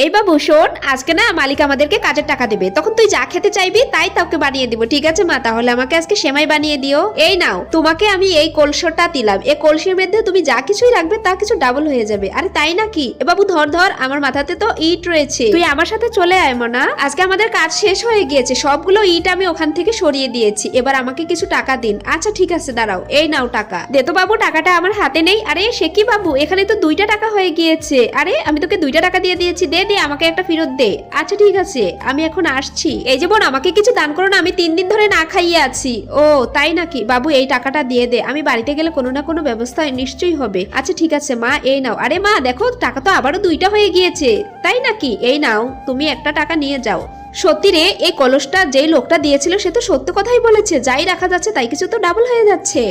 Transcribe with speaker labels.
Speaker 1: এই বাবু শোন, আজকে না মালিক আমাদেরকে কাজের টাকা দেবে, তখন তুই যা খেতে চাইবি তাই তোকে বানিয়ে দিব। ঠিক আছে মা, তাহলে আমাকে আজকে সেমাই বানিয়ে দিও। এই নাও, তোমাকে আমি এই কলসটা দিলাম, এই কলসির মধ্যে তুমি যা কিছুই রাখবে তা কিছু ডাবল হয়ে যাবে। আরে তাই নাকি? এ বাবু ধর ধর, আমার মাথাতে তো ইট রয়েছে, তুই আমার সাথে চলে আয় মনা। আজকে আমাদের কাজ শেষ হয়ে গিয়েছে, সবগুলো ইট আমি ওখান থেকে সরিয়ে দিয়েছি, এবার আমাকে কিছু টাকা দিন। আচ্ছা ঠিক আছে, দাঁড়াও, এই নাও টাকা। দে তো বাবু, টাকাটা আমার হাতে নেই। আরে সে কি বাবু, এখানে তো 2টা টাকা হয়ে গিয়েছে। আরে আমি তোকে 2টা টাকা দিয়ে দিয়েছি, দে দে আমাকে একটা ফেরত দে। আচ্ছা ঠিক আছে, আমি এখন আসছি। এই যে বোন, আমাকে কিছু দান করো না, আমি 3 দিন ধরে না খাইয়ে আছি। ও তাই নাকি বাবু, এই টাকাটা দিয়ে দে, আমি বাড়িতে গেলে কোনো না কোনো ব্যবস্থা নিশ্চয়ই হবে। আচ্ছা ঠিক আছে মা, এই নাও। আরে মা দেখো, টাকা তো আবারও 2টা হয়ে গিয়েছে। তাই নাকি? এই নাও, তুমি একটা টাকা নিয়ে যাও। সত্যি রে, এই কলসটা যেই লোকটা দিয়েছিল সে তো সত্য কথাই বলেছে, যাই রাখা যাচ্ছে তাই কিছু তো ডাবল হয়ে যাচ্ছে।